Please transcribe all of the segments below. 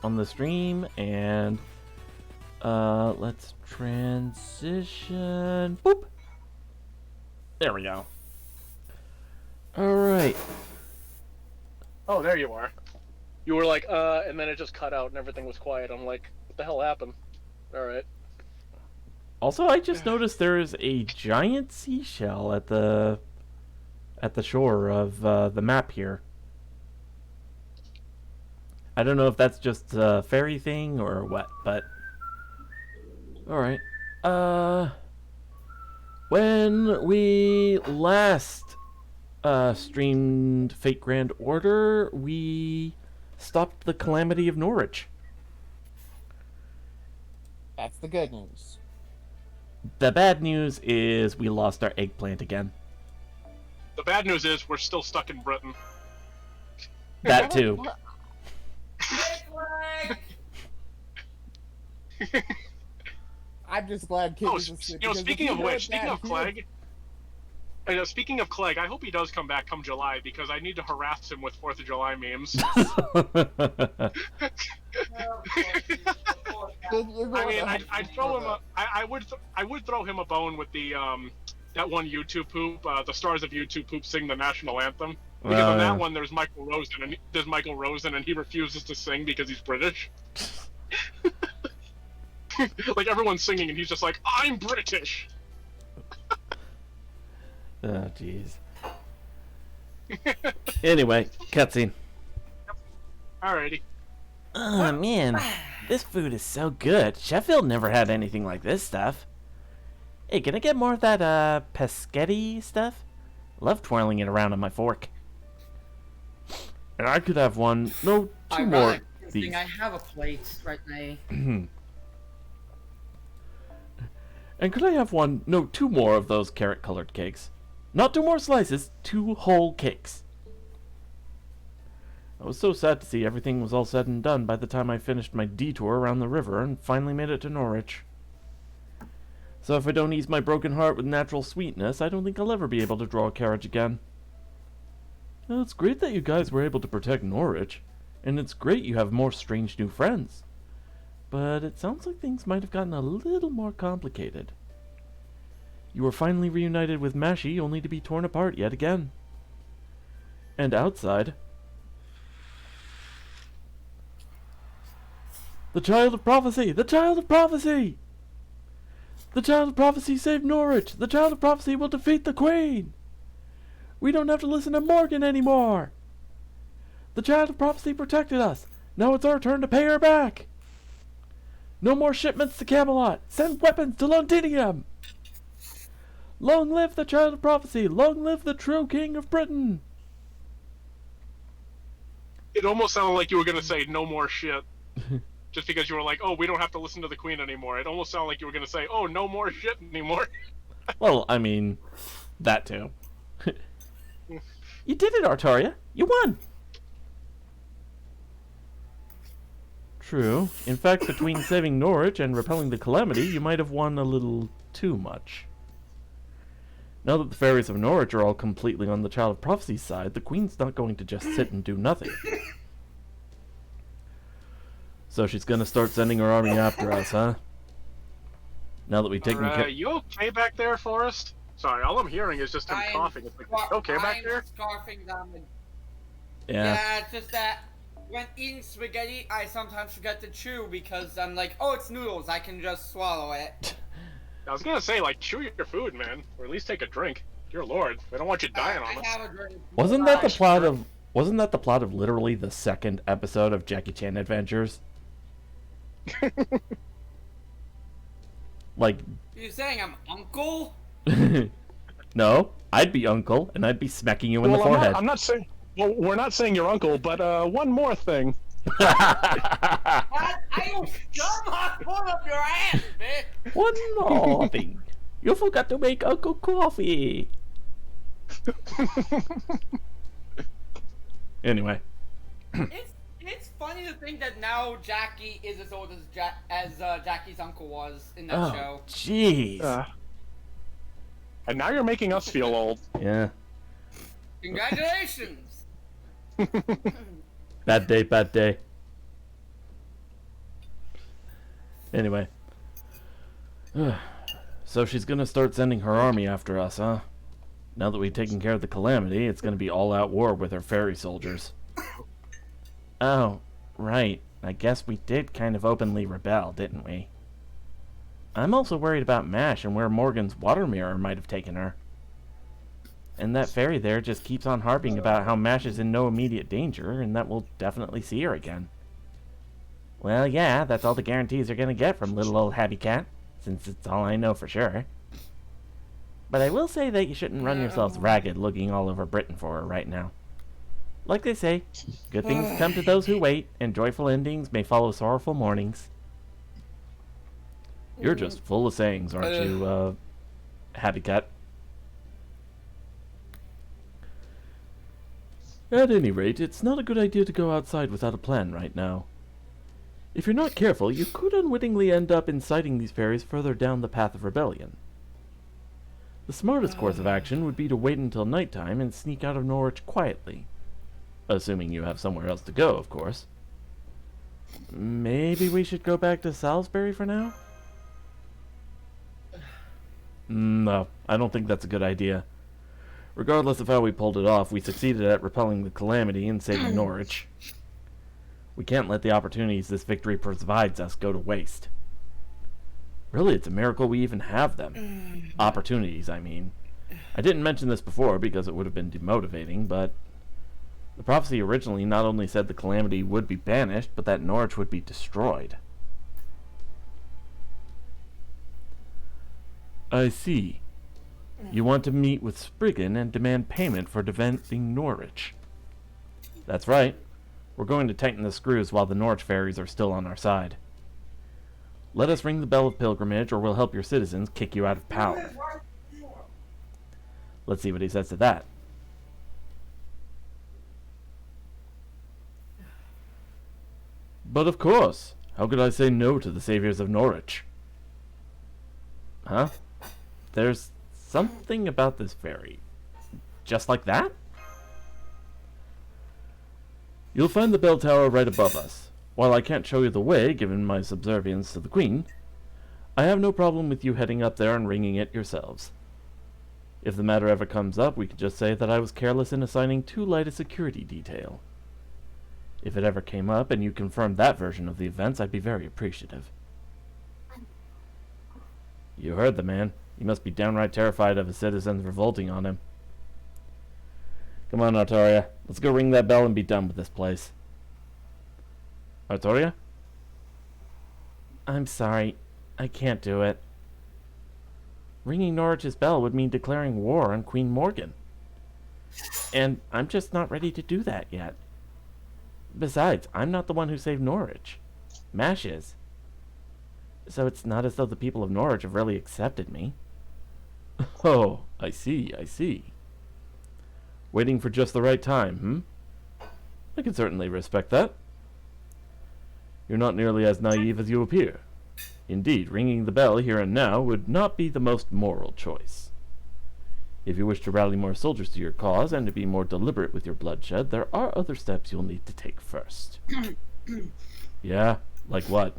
on the stream, and let's transition. Boop. There we go. All right. Oh, there you are. You were like, and then it just cut out and everything was quiet. I'm like, what the hell happened? All right. Also, I just noticed there is a giant seashell at the shore of the map here. I don't know if that's just a fairy thing or what, but alright. When we last streamed Fate Grand Order, we stopped the calamity of Norwich. That's the good news. The bad news is we lost our eggplant again. The bad news is we're still stuck in Britain. That too. I'm just glad Kid is speaking of Clegg, I hope he does come back come July because I need to harass him with 4th of July memes. I mean, I'd throw him I would throw him a bone with the that one YouTube poop, the stars of YouTube poop sing the national anthem. Because on that one there's Michael Rosen and he refuses to sing because he's British. Like everyone's singing and he's just like, I'm British. Oh jeez. Anyway, cutscene. Alrighty. Oh man, this food is so good. Sheffield never had anything like this stuff. Hey, can I get more of that pescetti stuff? Love twirling it around on my fork. And I could have one. No, two more. These. I have a plate right now. And could I have one? No, two more of those carrot-colored cakes. Not 2 more slices, 2 whole cakes. I was so sad to see everything was all said and done by the time I finished my detour around the river and finally made it to Norwich. So if I don't ease my broken heart with natural sweetness, I don't think I'll ever be able to draw a carriage again. Well, it's great that you guys were able to protect Norwich, and it's great you have more strange new friends. But it sounds like things might have gotten a little more complicated. You were finally reunited with Mashi, only to be torn apart yet again. And outside, the Child of Prophecy! The Child of Prophecy! The Child of Prophecy saved Norwich! The Child of Prophecy will defeat the Queen! We don't have to listen to Morgan anymore! The Child of Prophecy protected us! Now it's our turn to pay her back! No more shipments to Camelot! Send weapons to Londinium! Long live the Child of Prophecy! Long live the true King of Britain! It almost sounded like you were going to say no more shit. Just because you were like, oh, we don't have to listen to the Queen anymore. It almost sounded like you were going to say, oh, no more shit anymore. Well, I mean, that too. You did it, Artoria! You won! True. In fact, between saving Norwich and repelling the calamity, you might have won a little too much. Now that the fairies of Norwich are all completely on the Child of Prophecy's side, the Queen's not going to just sit and do nothing. So she's gonna start sending her army after us, huh? Now that we've taken care... You okay back there, Forrest? Sorry, all I'm hearing is just him coughing. It's like, okay back there? I'm scarfing down. Yeah, it's just that when eating spaghetti, I sometimes forget to chew because I'm like, oh, it's noodles, I can just swallow it. I was gonna say, like, chew your food, man, or at least take a drink. Dear Lord, we don't want you dying on us. Have a drink. Wasn't that the plot of... Wasn't that the plot of literally the second episode of Jackie Chan Adventures? Like... You saying I'm uncle? No, I'd be uncle, and I'd be smacking you in the forehead. I'm not saying... Well, we're not saying you're uncle, but one more thing. I will shove my foot up your ass, bitch! One more thing. You forgot to make Uncle coffee. Anyway. It's funny to think that now Jackie is as old as Jackie's uncle was in that show. Jeez. And now you're making us feel old. Yeah. Congratulations! Bad day, bad day. Anyway. So she's gonna start sending her army after us, huh? Now that we've taken care of the calamity, it's gonna be all-out war with her fairy soldiers. Oh, right. I guess we did kind of openly rebel, didn't we? I'm also worried about Mash and where Morgan's water mirror might have taken her. And that fairy there just keeps on harping about how Mash is in no immediate danger and that we'll definitely see her again. Well, yeah, that's all the guarantees you're gonna get from little old Happy Cat, since it's all I know for sure. But I will say that you shouldn't run yourselves ragged looking all over Britain for her right now. Like they say, good things come to those who wait, and joyful endings may follow sorrowful mornings. You're just full of sayings, aren't you, Happy Cat? At any rate, it's not a good idea to go outside without a plan right now. If you're not careful, you could unwittingly end up inciting these fairies further down the path of rebellion. The smartest course of action would be to wait until nighttime and sneak out of Norwich quietly. Assuming you have somewhere else to go, of course. Maybe we should go back to Salisbury for now? No, I don't think that's a good idea. Regardless of how we pulled it off, we succeeded at repelling the calamity and saving Norwich. We can't let the opportunities this victory provides us go to waste. Really, it's a miracle we even have them. Opportunities, I mean. I didn't mention this before because it would have been demotivating, but the prophecy originally not only said the calamity would be banished, but that Norwich would be destroyed. I see. You want to meet with Spriggan and demand payment for defending Norwich. That's right. We're going to tighten the screws while the Norwich fairies are still on our side. Let us ring the bell of pilgrimage, or we'll help your citizens kick you out of power. Let's see what he says to that. But of course, how could I say no to the saviors of Norwich? Huh? There's something about this fairy. Just like that? You'll find the bell tower right above us. While I can't show you the way, given my subservience to the Queen, I have no problem with you heading up there and ringing it yourselves. If the matter ever comes up, we could just say that I was careless in assigning too light a security detail. If it ever came up and you confirmed that version of the events, I'd be very appreciative. You heard the man. He must be downright terrified of his citizens revolting on him. Come on, Artoria. Let's go ring that bell and be done with this place. Artoria? I'm sorry. I can't do it. Ringing Norwich's bell would mean declaring war on Queen Morgan. And I'm just not ready to do that yet. Besides, I'm not the one who saved Norwich. Mash is. So it's not as though the people of Norwich have really accepted me. Oh, I see, I see. Waiting for just the right time, I can certainly respect that. You're not nearly as naive as you appear. Indeed, ringing the bell here and now would not be the most moral choice. If you wish to rally more soldiers to your cause and to be more deliberate with your bloodshed, there are other steps you'll need to take first. Yeah, like what?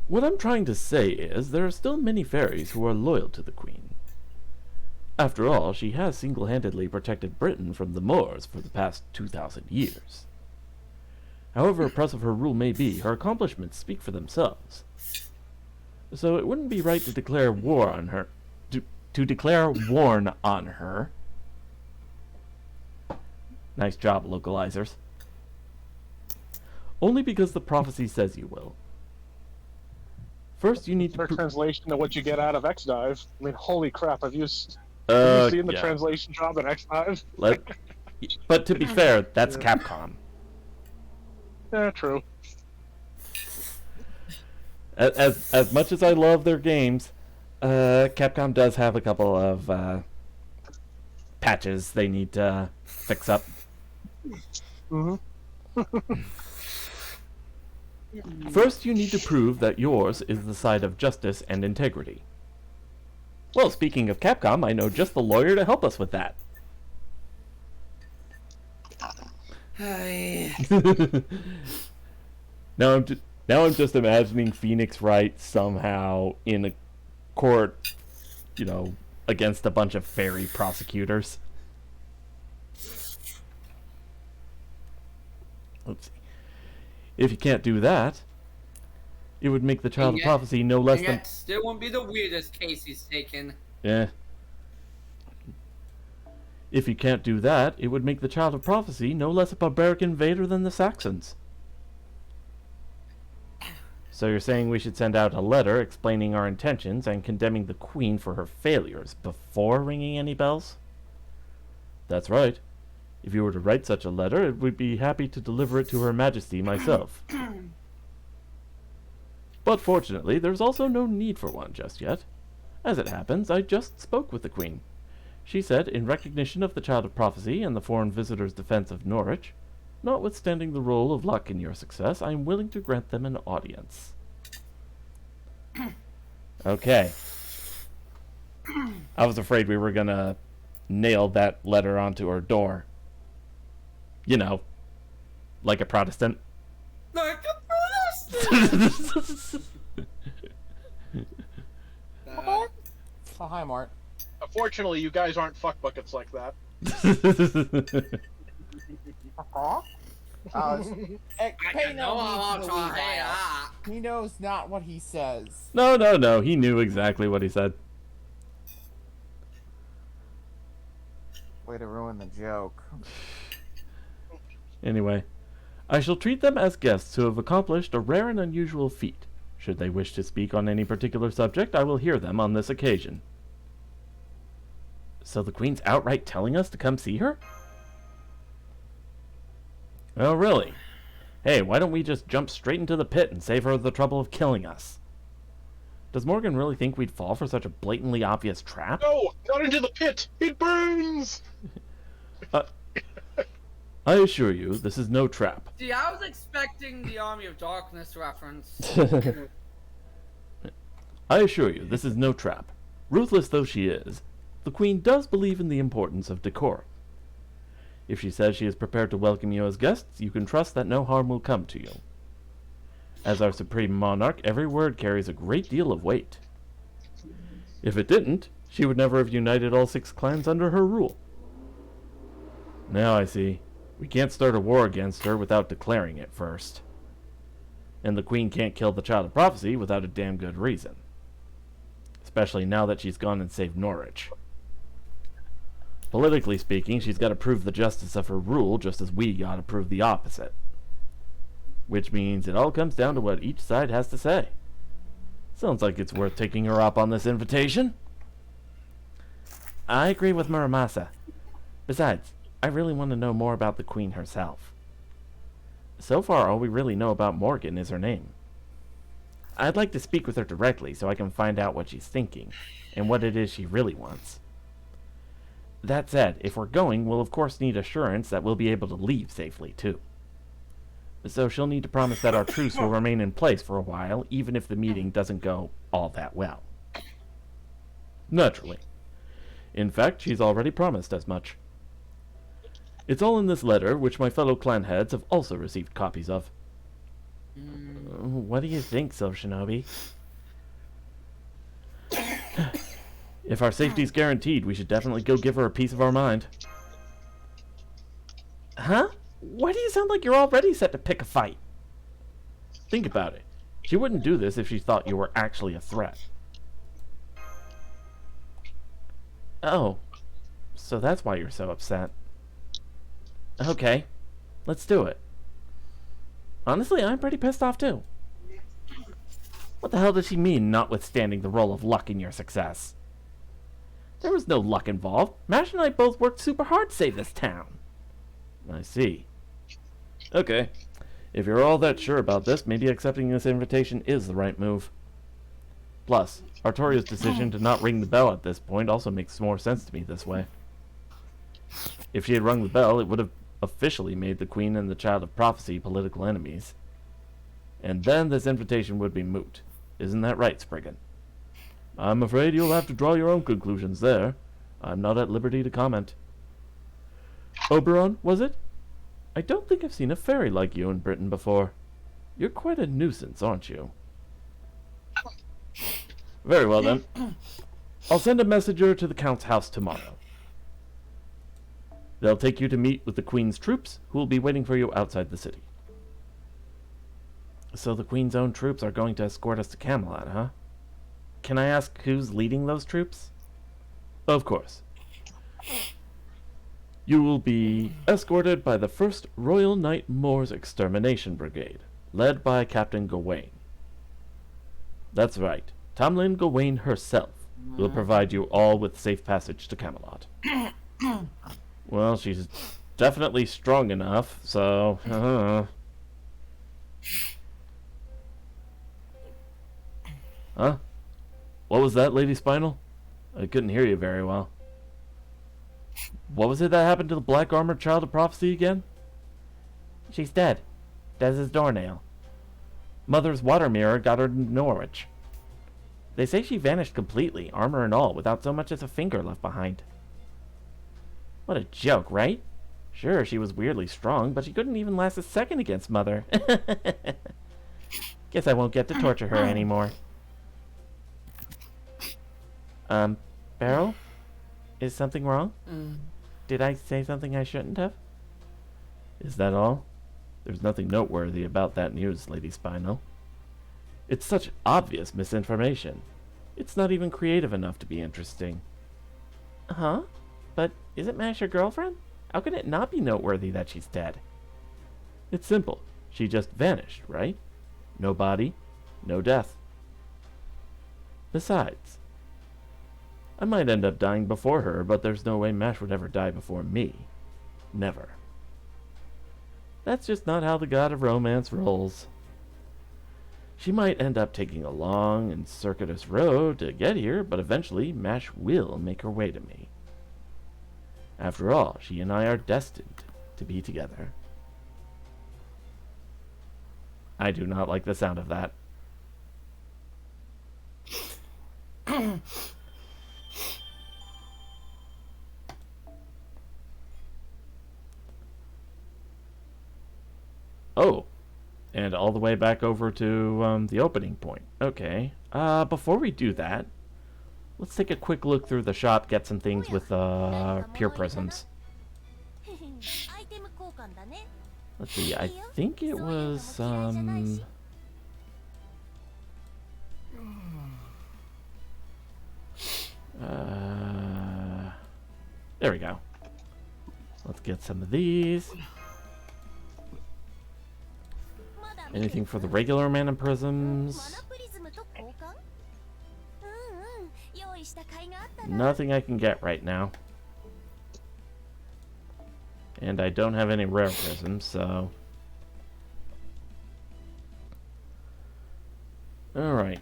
What I'm trying to say is there are still many fairies who are loyal to the Queen. After all, she has single-handedly protected Britain from the Moors for the past 2,000 years. However oppressive her rule may be, her accomplishments speak for themselves. So it wouldn't be right to declare war on her. To declare war on her. Nice job, localizers. Only because the prophecy says you will. First, you need to... translation of what you get out of X-Dive. I mean, holy crap, have you seen the translation job in X-Dive? But to be fair, that's Capcom. Yeah, true. As much as I love their games, Capcom does have a couple of patches they need to fix up. First, you need to prove that yours is the side of justice and integrity. Well, speaking of Capcom, I know just the lawyer to help us with that. Now, Now I'm just imagining Phoenix Wright somehow in a court, you know, against a bunch of fairy prosecutors. Let's see. If you can't do that, it would make the child of prophecy no less than... Still won't be the weirdest case he's taken. Yeah. If you can't do that, it would make the child of prophecy no less a barbaric invader than the Saxons. So you're saying we should send out a letter explaining our intentions and condemning the Queen for her failures before ringing any bells? That's right. If you were to write such a letter, it would be happy to deliver it to Her Majesty myself. But fortunately, there's also no need for one just yet. As it happens, I just spoke with the Queen. She said, in recognition of the Child of Prophecy and the foreign visitor's defense of Norwich, notwithstanding the role of luck in your success, I am willing to grant them an audience. Okay. I was afraid we were gonna nail that letter onto her door. You know, like a Protestant. Like a Protestant! Oh, hi, Mart. Unfortunately, you guys aren't fuck buckets like that. Pay no heed to the Levi. He knows not what he says. No. He knew exactly what he said. Way to ruin the joke. Anyway, I shall treat them as guests who have accomplished a rare and unusual feat. Should they wish to speak on any particular subject, I will hear them on this occasion. So the Queen's outright telling us to come see her? Oh, really? Hey, why don't we just jump straight into the pit and save her the trouble of killing us? Does Morgan really think we'd fall for such a blatantly obvious trap? No, not into the pit! It burns! I assure you, this is no trap. See, I was expecting the Army of Darkness reference. I assure you, this is no trap. Ruthless though she is, the Queen does believe in the importance of decorum. If she says she is prepared to welcome you as guests, you can trust that no harm will come to you. As our supreme monarch, every word carries a great deal of weight. If it didn't, she would never have united all 6 clans under her rule. Now I see. We can't start a war against her without declaring it first. And the Queen can't kill the Child of Prophecy without a damn good reason. Especially now that she's gone and saved Norwich. Politically speaking, she's got to prove the justice of her rule just as we got to prove the opposite. Which means it all comes down to what each side has to say. Sounds like it's worth taking her up on this invitation. I agree with Muramasa. Besides, I really want to know more about the Queen herself. So far, all we really know about Morgan is her name. I'd like to speak with her directly so I can find out what she's thinking, and what it is she really wants. That said, if we're going, we'll of course need assurance that we'll be able to leave safely, too. So she'll need to promise that our truce will remain in place for a while, even if the meeting doesn't go all that well. Naturally. In fact, she's already promised as much. It's all in this letter, which my fellow clan heads have also received copies of. What do you think, Silver Shinobi? If our safety's guaranteed, we should definitely go give her a piece of our mind. Huh? Why do you sound like you're already set to pick a fight? Think about it. She wouldn't do this if she thought you were actually a threat. Oh. So that's why you're so upset. Okay. Let's do it. Honestly, I'm pretty pissed off too. What the hell does she mean, notwithstanding the role of luck in your success? There was no luck involved. Mash and I both worked super hard to save this town. I see. Okay. If you're all that sure about this, maybe accepting this invitation is the right move. Plus, Artoria's decision to not ring the bell at this point also makes more sense to me this way. If she had rung the bell, it would have officially made the Queen and the Child of Prophecy political enemies. And then this invitation would be moot. Isn't that right, Spriggan? I'm afraid you'll have to draw your own conclusions there. I'm not at liberty to comment. Oberon, was it? I don't think I've seen a fairy like you in Britain before. You're quite a nuisance, aren't you? Very well, then. I'll send a messenger to the Count's house tomorrow. They'll take you to meet with the Queen's troops, who will be waiting for you outside the city. So the Queen's own troops are going to escort us to Camelot, huh? Can I ask who's leading those troops? Of course. You will be escorted by the 1st Royal Knight Moors Extermination Brigade, led by Captain Gawain. That's right. Tamlin Gawain herself will provide you all with safe passage to Camelot. Well, she's definitely strong enough, so... Huh? What was that, Lady Spinal? I couldn't hear you very well. What was it that happened to the black armored child of prophecy again? She's dead. Dead as doornail. Mother's water mirror got her to Norwich. They say she vanished completely, armor and all, without so much as a finger left behind. What a joke, right? Sure, she was weirdly strong, but she couldn't even last a second against Mother. Guess I won't get to torture her anymore. Beryl? Is something wrong? Did I say something I shouldn't have? Is that all? There's nothing noteworthy about that news, Lady Spinal. It's such obvious misinformation. It's not even creative enough to be interesting. Huh? But isn't Mash your girlfriend? How can it not be noteworthy that she's dead? It's simple. She just vanished, right? No body, no death. Besides, I might end up dying before her, but there's no way Mash would ever die before me. Never. That's just not how the god of romance rolls. She might end up taking a long and circuitous road to get here, but eventually Mash will make her way to me. After all, she and I are destined to be together. I do not like the sound of that. Oh, and all the way back over to the opening point. Okay. Before we do that, let's take a quick look through the shop, get some things with pure prisms. Let's see, I think it was there we go. Let's get some of these. Anything for the regular mana prisms? Nothing I can get right now. And I don't have any rare prisms, so... Alright.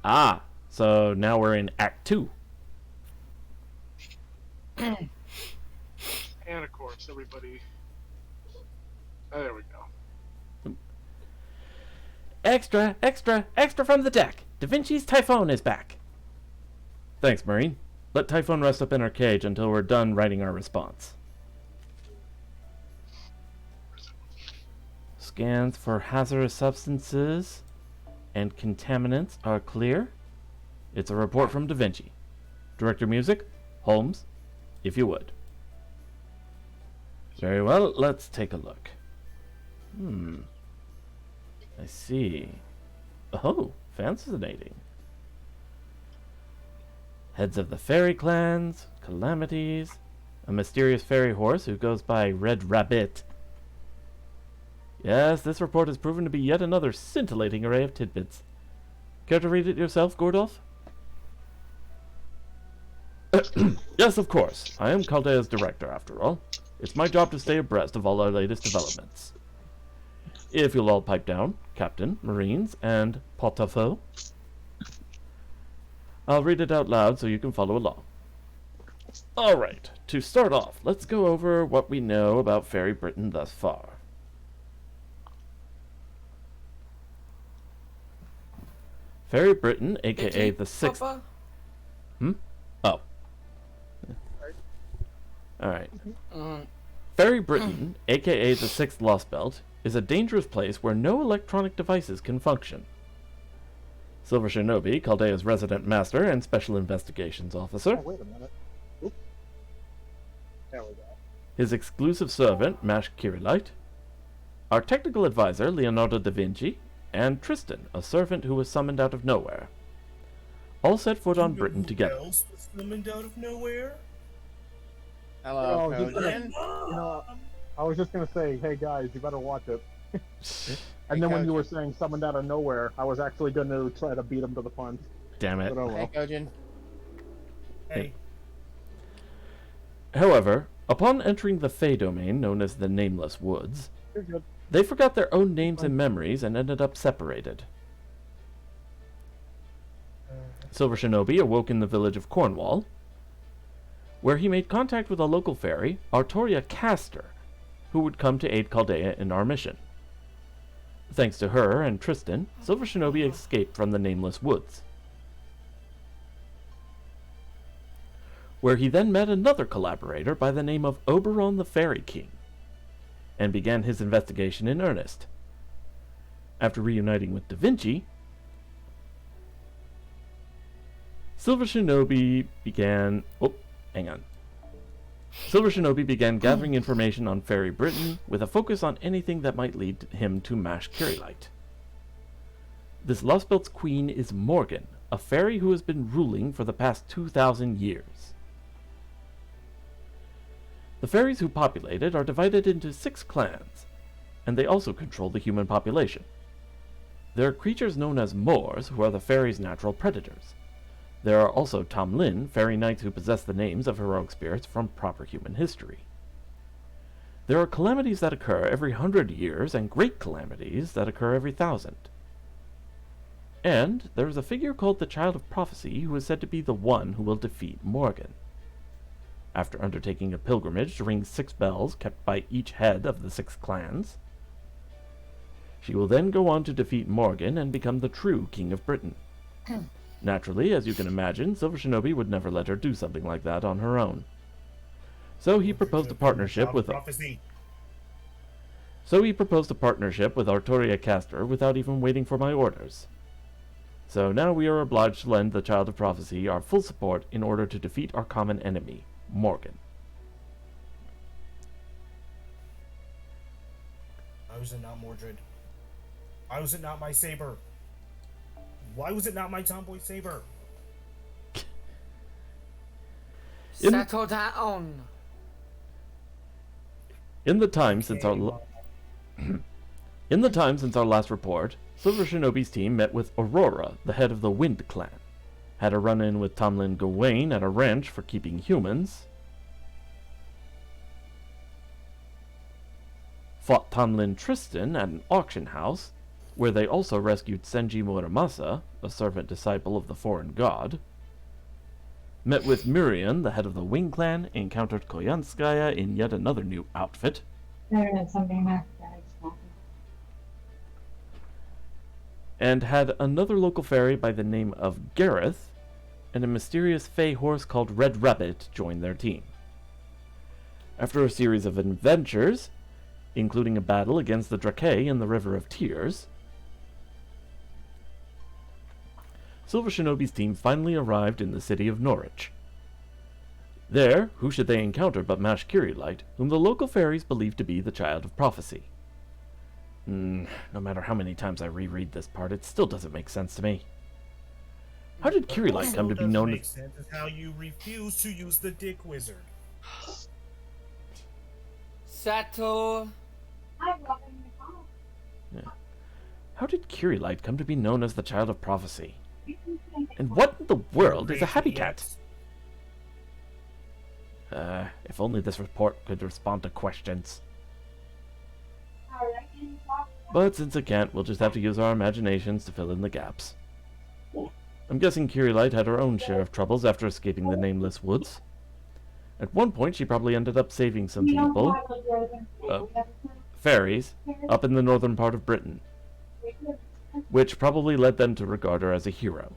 Ah! So now we're in Act 2. And of course, everybody... there we go. Extra, extra, extra from the deck! Da Vinci's Typhon is back! Thanks, Marine. Let Typhon rest up in our cage until we're done writing our response. Scans for hazardous substances and contaminants are clear. It's a report from Da Vinci. Director Music, Holmes, if you would. Very well, let's take a look. I see. Oh, fascinating. Heads of the fairy clans, calamities, a mysterious fairy horse who goes by Red Rabbit. Yes, this report has proven to be yet another scintillating array of tidbits. Care to read it yourself, Gordolf? Yes, of course. I am Caldea's director, after all. It's my job to stay abreast of all our latest developments. If you'll all pipe down, Captain, Marines, and Potafo. I'll read it out loud so you can follow along. Alright, to start off, let's go over what we know about Fairy Britain thus far. Fairy Britain, aka the Sixth... Papa? Oh. Alright. Fairy Britain, aka the Sixth Lost Belt, is a dangerous place where no electronic devices can function. Silver Shinobi, Chaldea's resident master and special investigations officer. Oh, wait a minute. Oop. There we go. His exclusive servant, Mash Kirilite. Our technical advisor, Leonardo da Vinci. And Tristan, a servant who was summoned out of nowhere. All set foot on Britain together. Who else was summoned out of nowhere? Hello, Oh, Conan. I was just gonna say, hey guys, you better watch it. And then when you were saying summoned out of nowhere, I was actually gonna try to beat him to the punch. Damn it. But oh well. Hey, Kojin. Hey, However, upon entering the FAE domain known as the Nameless Woods, You're good. they forgot their own names and memories and ended up separated. Silver Shinobi awoke in the village of Cornwall, where he made contact with a local fairy, Artoria Castor, who would come to aid Chaldea in our mission. Thanks to her and Tristan, Silver Shinobi escaped from the Nameless Woods, where he then met another collaborator by the name of Oberon the Fairy King, and began his investigation in earnest. After reuniting with Da Vinci, Silver Shinobi began gathering information on Fairy Britain with a focus on anything that might lead him to Mash Kirilite. This Lost Belt's queen is Morgan, a fairy who has been ruling for the past 2,000 years. The fairies who populate it are divided into 6 clans, and they also control the human population. There are creatures known as Moors, who are the fairies' natural predators. There are also Tamlin, fairy knights who possess the names of heroic spirits from proper human history. There are calamities that occur every 100 years, and great calamities that occur every 1,000. And there is a figure called the Child of Prophecy who is said to be the one who will defeat Morgan. After undertaking a pilgrimage to ring 6 bells kept by each head of the 6 clans, she will then go on to defeat Morgan and become the true King of Britain. Naturally, as you can imagine, Silver Shinobi would never let her do something like that on her own. So he proposed a partnership with Artoria Castor without even waiting for my orders. So now we are obliged to lend the Child of Prophecy our full support in order to defeat our common enemy, Morgan. why was it not Mordred? Why was it not my saber? Why was it not my tomboy saber? Settle down. In the time since our last report, Silver Shinobi's team met with Aurora, the head of the Wind Clan, had a run-in with Tamlin Gawain at a ranch for keeping humans, fought Tamlin Tristan at an auction house, where they also rescued Senji Muramasa, a servant disciple of the foreign god, met with Miriam, the head of the Wing Clan, encountered Koyanskaya in yet another new outfit, and had another local fairy by the name of Gareth, and a mysterious fey horse called Red Rabbit join their team. After a series of adventures, including a battle against the Drake in the River of Tears, Silver Shinobi's team finally arrived in the city of Norwich. There, who should they encounter but Mash Kirilite, whom the local fairies believe to be the Child of Prophecy. No matter how many times I reread this part, it still doesn't make sense to me. How did Kirilite come to be known as... Sense is how you refuse to use the Dick Wizard. Settle. Yeah. How did Kirilite come to be known as the Child of Prophecy? And what in the world is a habitat? If only this report could respond to questions. But since it can't, we'll just have to use our imaginations to fill in the gaps. I'm guessing Kirilite had her own share of troubles after escaping the Nameless Woods. At one point, she probably ended up saving some people, fairies, up in the northern part of Britain, which probably led them to regard her as a hero.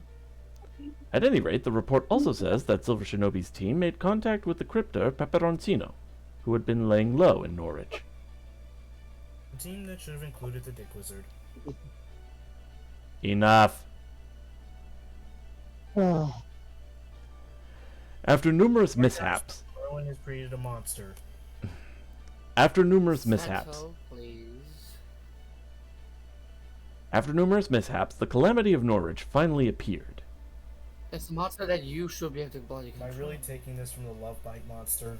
At any rate, the report also says that Silver Shinobi's team made contact with the cryptor Peperoncino, who had been laying low in Norwich. A team that should have included the Dick Wizard. Enough. After numerous mishaps... Merlin has created a monster. After numerous mishaps... Santo, please. After numerous mishaps, the calamity of Norwich finally appeared. It's a monster that you should be able to bloody Am I control. really taking this from the Love Bite monster?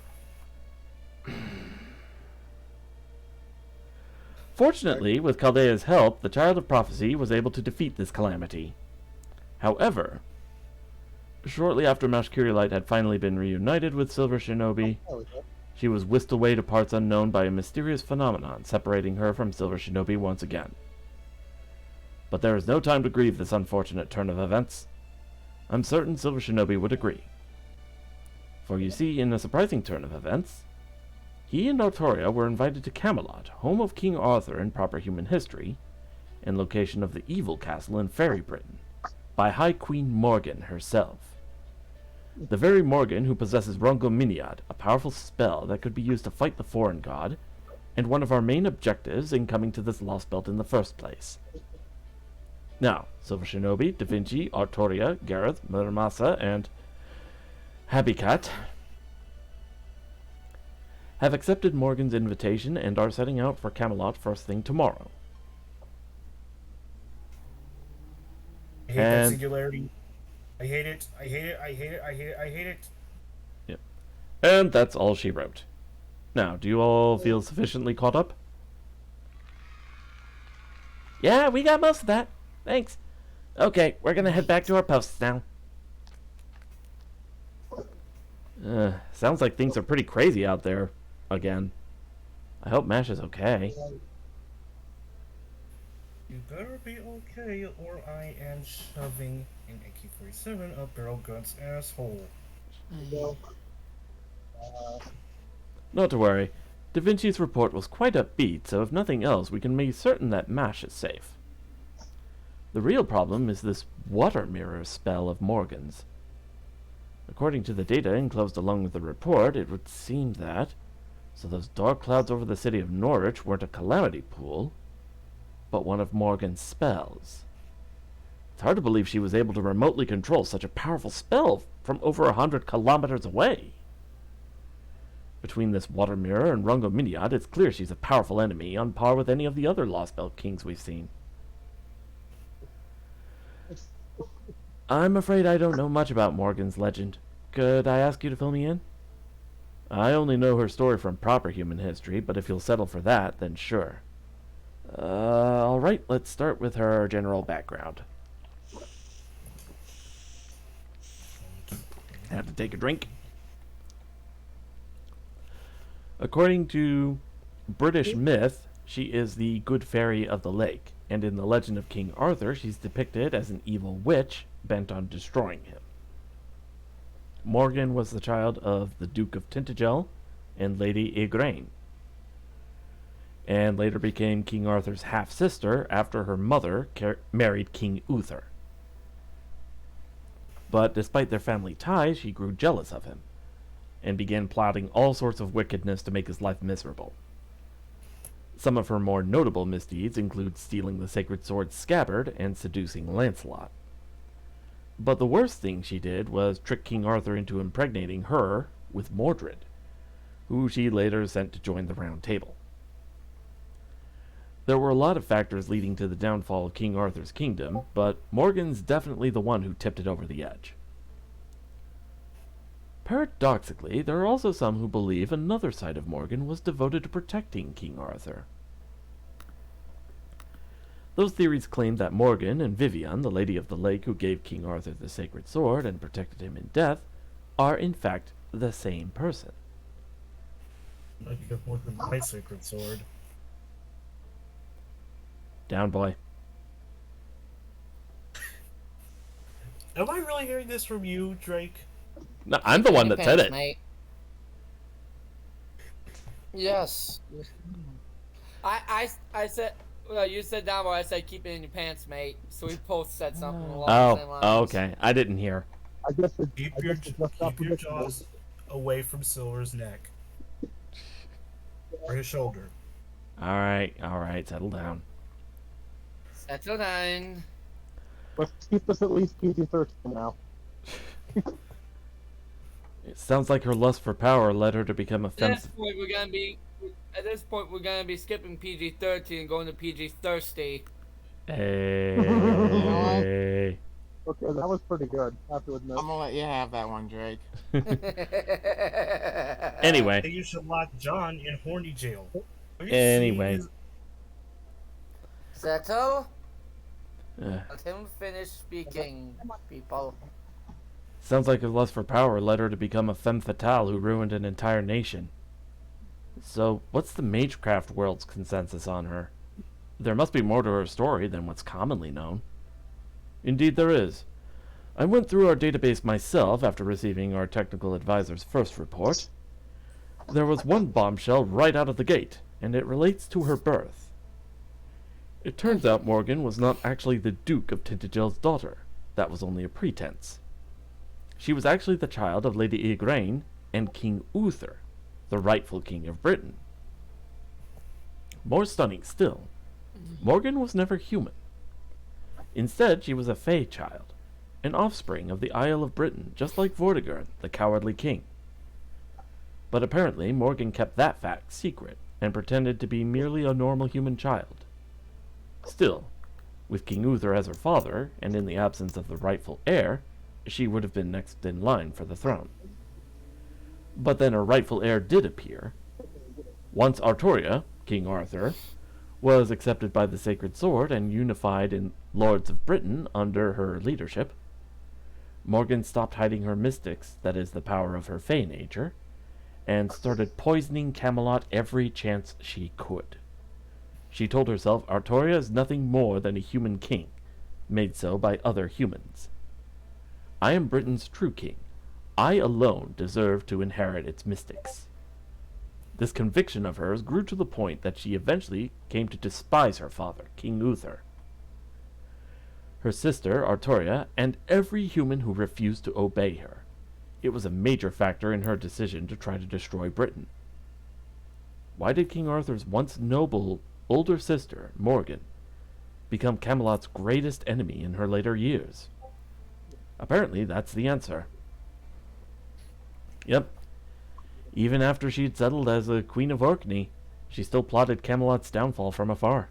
Fortunately, with Chaldea's help, the Child of Prophecy was able to defeat this calamity. However, shortly after Mashkiri had finally been reunited with Silver Shinobi, she was whisked away to parts unknown by a mysterious phenomenon separating her from Silver Shinobi once again. But there is no time to grieve this unfortunate turn of events. I'm certain Silver Shinobi would agree. For you see, in a surprising turn of events, he and Artoria were invited to Camelot, home of King Arthur in proper human history, and location of the evil castle in Fairy Britain, by High Queen Morgan herself. The very Morgan who possesses Rungo Miniad, a powerful spell that could be used to fight the foreign god, and one of our main objectives in coming to this lost belt in the first place. Now, Silver Shinobi, Da Vinci, Artoria, Gareth, Muramasa, and Habikat have accepted Morgan's invitation and are setting out for Camelot first thing tomorrow. I hate that singularity. I hate it. I hate it. I hate it. I hate it. I hate it. Yep. And that's all she wrote. Now, do you all feel sufficiently caught up? Yeah, we got most of that. Thanks. Okay, we're gonna head back to our posts now. Sounds like things are pretty crazy out there again. I hope Mash is okay. You better be okay, or I am shoving an AK-47 up Barrel Gun's asshole. Not to worry. Da Vinci's report was quite upbeat, so if nothing else, we can make certain that Mash is safe. The real problem is this water mirror spell of Morgan's. According to the data enclosed along with the report, it would seem that... So those dark clouds over the city of Norwich weren't a calamity pool, but one of Morgan's spells. It's hard to believe she was able to remotely control such a powerful spell from over 100 kilometers away. Between this water mirror and Rungo Miniad, it's clear she's a powerful enemy, on par with any of the other Lost Belt kings we've seen. I'm afraid I don't know much about Morgan's legend. Could I ask you to fill me in? I only know her story from proper human history, but if you'll settle for that, then sure. Alright, let's start with her general background. I have to take a drink. According to British myth, she is the good fairy of the lake, and in the legend of King Arthur, she's depicted as an evil witch bent on destroying him. Morgan was the child of the Duke of Tintagel and Lady Igraine, and later became King Arthur's half-sister after her mother married King Uther. But despite their family ties, she grew jealous of him, and began plotting all sorts of wickedness to make his life miserable. Some of her more notable misdeeds include stealing the sacred sword's scabbard and seducing Lancelot. But the worst thing she did was trick King Arthur into impregnating her with Mordred, who she later sent to join the Round Table. There were a lot of factors leading to the downfall of King Arthur's kingdom, but Morgan's definitely the one who tipped it over the edge. Paradoxically, there are also some who believe another side of Morgan was devoted to protecting King Arthur. Those theories claim that Morgan and Vivian, the Lady of the Lake who gave King Arthur the sacred sword and protected him in death, are in fact the same person. I give Morgan my sacred sword. Down, boy. Am I really hearing this from you, Drake? No, I'm the one that said it. Mate. Yes. I said. Well, you said down, but I said keep it in your pants, mate. So we both said something along the same lines. Oh, okay. I didn't hear. I guess Keep your jaws away from Silver's neck. or his shoulder. Alright, settle down. Settle down. Let's keep this at least PG-13 now. It sounds like her lust for power led her to become a At femme. this point, we're gonna be skipping PG-13 and going to PG-thirsty. Hey. Okay, that was pretty good, I have to admit. I'm gonna let you have that one, Drake. Anyway. You should lock John in horny jail. Have you Anyway. seen his- Settle. Uh, Let him finish speaking, people. sounds like her lust for power led her to become a femme fatale who ruined an entire nation. So, what's the Magecraft world's consensus on her? There must be more to her story than what's commonly known. Indeed there is. I went through our database myself after receiving our technical advisor's first report. There was one bombshell right out of the gate, and it relates to her birth. It turns out Morgan was not actually the Duke of Tintagel's daughter. That was only a pretense. She was actually the child of Lady Igraine and King Uther, the rightful king of Britain. More stunning still, Morgan was never human. Instead, she was a FAE child, an offspring of the Isle of Britain, just like Vortigern, the cowardly king. But apparently, Morgan kept that fact secret and pretended to be merely a normal human child. Still, with King Uther as her father, and in the absence of the rightful heir, she would have been next in line for the throne. But then a rightful heir did appear. Once Artoria, King Arthur, was accepted by the Sacred Sword and unified in Lords of Britain under her leadership, Morgan stopped hiding her mystics, that is, the power of her FAE nature, and started poisoning Camelot every chance she could. She told herself Artoria is nothing more than a human king, made so by other humans. I am Britain's true king. I alone deserve to inherit its mystics. This conviction of hers grew to the point that she eventually came to despise her father, King Uther, her sister, Artoria, and every human who refused to obey her. It was a major factor in her decision to try to destroy Britain. Why did King Arthur's once noble older sister, Morgan, become Camelot's greatest enemy in her later years? Apparently, that's the answer. Yep. Even after she'd settled as a Queen of Orkney, she still plotted Camelot's downfall from afar.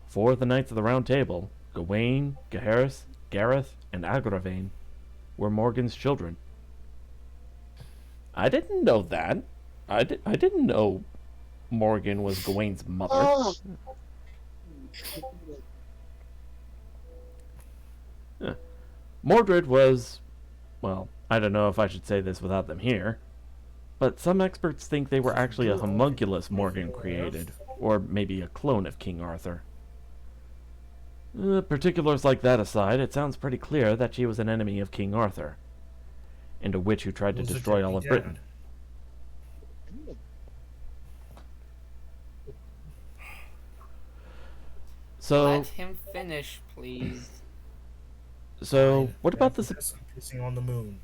4 of the Knights of the Round Table, Gawain, Gaheris, Gareth, and Agravain, were Morgan's children. I didn't know that. I didn't know Morgan was Gawain's mother. Mordred was, well, I don't know if I should say this without them here, but some experts think they were actually a homunculus Morgan created, or maybe a clone of King Arthur. Particulars like that aside, it sounds pretty clear that she was an enemy of King Arthur, and a witch who tried to destroy all of Britain. So, Let him finish, please. So, what about the pissing on the moon?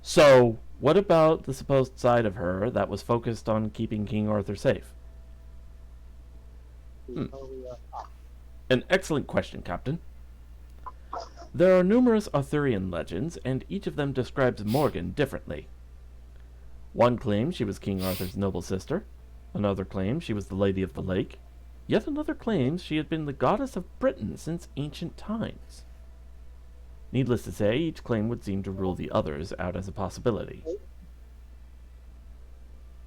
So, what about the supposed side of her that was focused on keeping King Arthur safe? An excellent question, Captain. There are numerous Arthurian legends, and each of them describes Morgan differently. One claims she was King Arthur's noble sister. Another claims she was the Lady of the Lake. Yet another claims she had been the goddess of Britain since ancient times. Needless to say, each claim would seem to rule the others out as a possibility.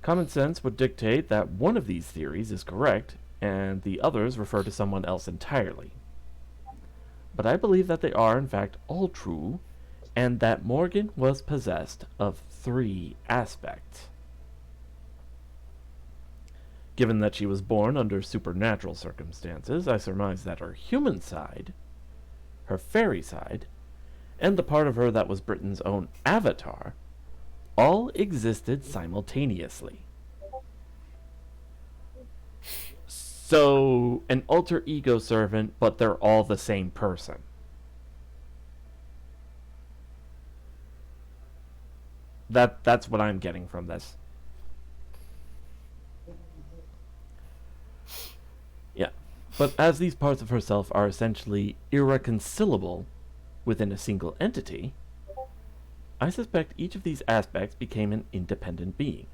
Common sense would dictate that one of these theories is correct, and the others refer to someone else entirely. But I believe that they are, in fact, all true, and that Morgan was possessed of 3 aspects. Given that she was born under supernatural circumstances, I surmise that her human side, her fairy side, and the part of her that was Britain's own avatar, all existed simultaneously. So, an alter ego servant, but they're all the same person. That's what I'm getting from this. But as these parts of herself are essentially irreconcilable within a single entity, I suspect each of these aspects became an independent being.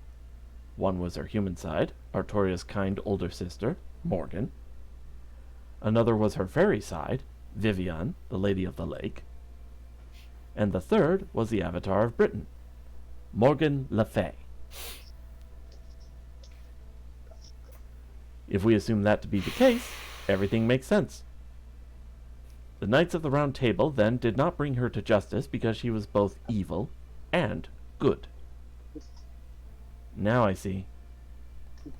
One was her human side, Artoria's kind older sister, Morgan. Another was her fairy side, Vivian, the Lady of the Lake. And the third was the avatar of Britain, Morgan Le Fay. If we assume that to be the case, everything makes sense. The Knights of the Round Table then did not bring her to justice because she was both evil and good. Now I see.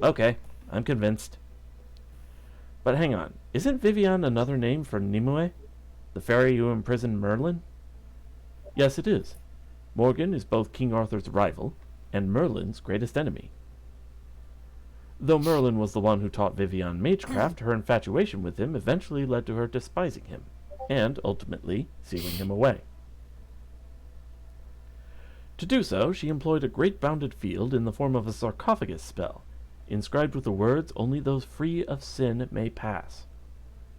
Okay, I'm convinced. But hang on, isn't Vivian another name for Nimue, the fairy who imprisoned Merlin? Yes, it is. Morgan is both King Arthur's rival and Merlin's greatest enemy. Though Merlin was the one who taught Vivian magecraft, her infatuation with him eventually led to her despising him, and ultimately sealing him away. To do so, she employed a great bounded field in the form of a sarcophagus spell, inscribed with the words, "Only those free of sin may pass."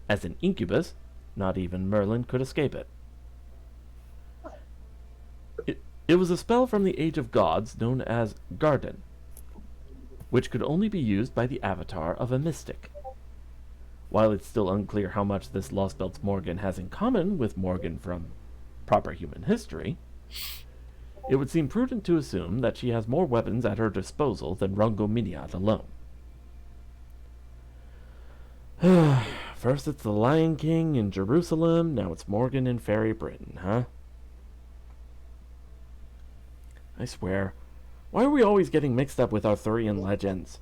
As an incubus, not even Merlin could escape it. It was a spell from the Age of Gods known as Garden, which could only be used by the avatar of a mystic. While it's still unclear how much this Lost Belt's Morgan has in common with Morgan from proper human history, it would seem prudent to assume that she has more weapons at her disposal than Rongo Miniat alone. First it's the Lion King in Jerusalem, now it's Morgan in Fairy Britain, huh? I swear, why are we always getting mixed up with Arthurian legends?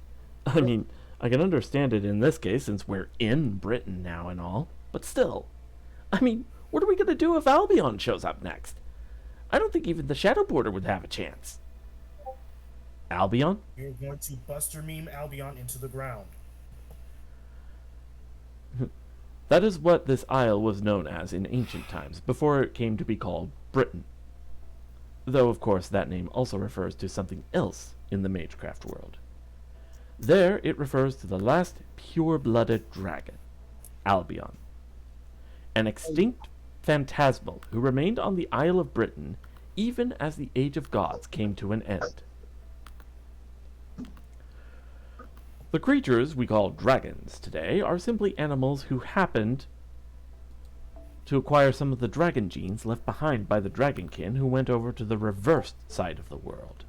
I mean, I can understand it in this case since we're in Britain now and all, but still. I mean, what are we going to do if Albion shows up next? I don't think even the Shadow Border would have a chance. Albion? You're going to Buster Meme Albion into the ground. That is what this isle was known as in ancient times, before it came to be called Britain. Though, of course, that name also refers to something else in the Magecraft world. There, it refers to the last pure-blooded dragon, Albion. An extinct phantasmal who remained on the Isle of Britain even as the Age of Gods came to an end. The creatures we call dragons today are simply animals who happened to acquire some of the dragon genes left behind by the dragonkin who went over to the reversed side of the world,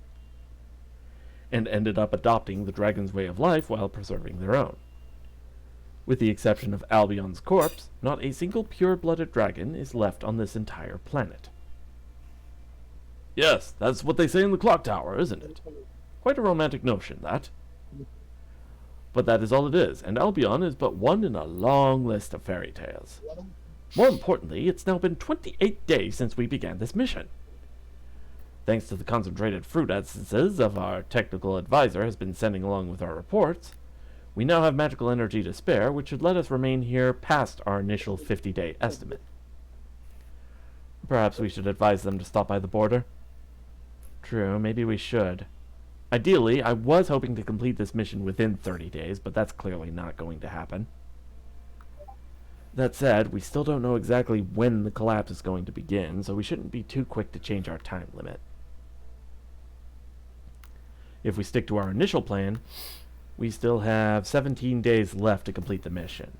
and ended up adopting the dragon's way of life while preserving their own. With the exception of Albion's corpse, not a single pure-blooded dragon is left on this entire planet. Yes, that's what they say in the clock tower, isn't it? Quite a romantic notion, that. But that is all it is, and Albion is but one in a long list of fairy tales. More importantly, it's now been 28 days since we began this mission. Thanks to the concentrated fruit essences of our technical advisor has been sending along with our reports, we now have magical energy to spare, which should let us remain here past our initial 50-day estimate. Perhaps we should advise them to stop by the border. True, maybe we should. Ideally, I was hoping to complete this mission within 30 days, but that's clearly not going to happen. That said, we still don't know exactly when the collapse is going to begin, so we shouldn't be too quick to change our time limit. If we stick to our initial plan, we still have 17 days left to complete the mission.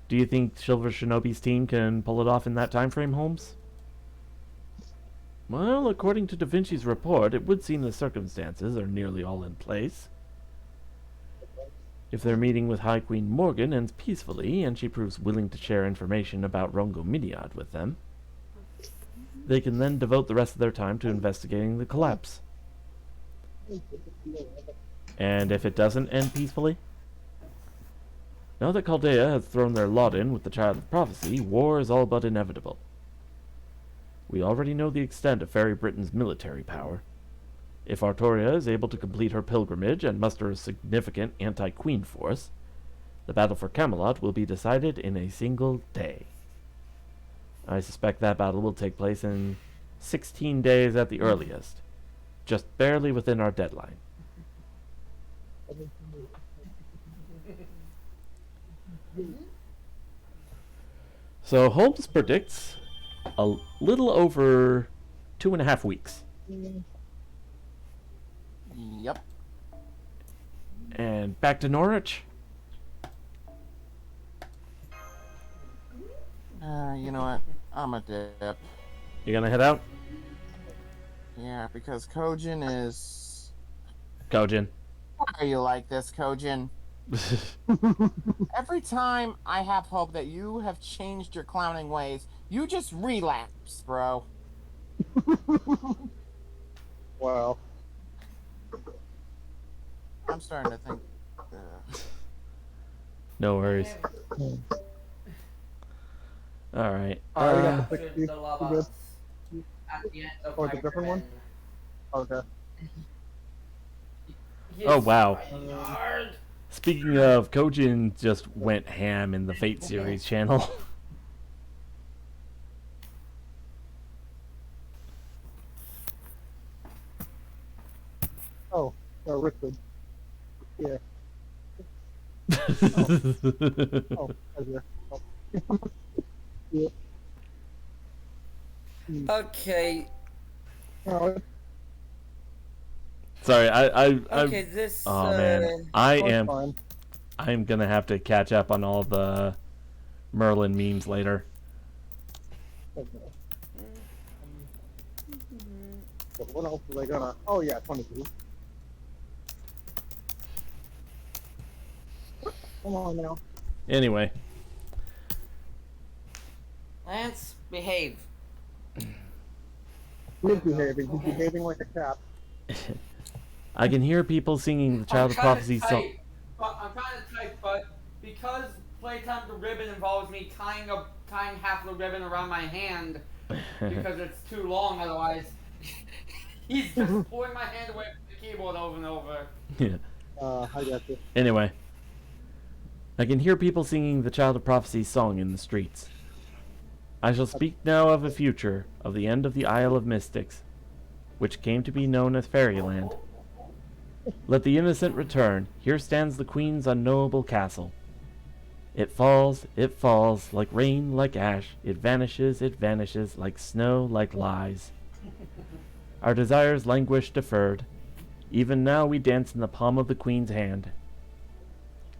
Do you think Silver Shinobi's team can pull it off in that time frame, Holmes? Well, according to Da Vinci's report, it would seem the circumstances are nearly all in place. If their meeting with High Queen Morgan ends peacefully, and she proves willing to share information about Rongo Miniad with them, they can then devote the rest of their time to investigating the collapse. And if it doesn't end peacefully? Now that Chaldea has thrown their lot in with the Child of Prophecy, war is all but inevitable. We already know the extent of Fairy Britain's military power. If Artoria is able to complete her pilgrimage and muster a significant anti-Queen force, the battle for Camelot will be decided in a single day. I suspect that battle will take place in 16 days at the earliest, just barely within our deadline. So Holmes predicts a little over 2.5 weeks. Yep. And back to Norwich. You know what? I'm a dip. You gonna head out? Yeah, because Kojin is... Kojin. Why are you like this, Kojin? Every time I have hope that you have changed your clowning ways, you just relapse, bro. Wow. I'm starting to think... No worries. Alright. We got the There's 60. the lava You good? at the end of Oh, it's a different one? Okay. Oh, wow. Hard. Speaking of, Kojin just went ham in the Fate series channel. Oh, Richard. Yeah. Oh, right here. Oh. Yeah. Okay. Oh, Sorry, Okay, this. Oh man, I it's am fine. gonna have to catch up on all the Merlin memes later. Okay. So what else are they gonna? Oh yeah, 22. Come on now. Anyway, Lance, behave. He's behaving. He's behaving like a cat. I can hear people singing the Child of Prophecy song. I'm trying to type, but because playtime the ribbon involves me tying half of the ribbon around my hand because it's too long otherwise. He's just pulling my hand away from the keyboard over and over. Yeah. I got you. Anyway, I can hear people singing the Child of Prophecy song in the streets. I shall speak now of a future, of the end of the Isle of Mystics, which came to be known as Fairyland. Let the innocent return. Here stands the Queen's unknowable castle. It falls, like rain, like ash. It vanishes, like snow, like lies. Our desires languish deferred. Even now we dance in the palm of the Queen's hand.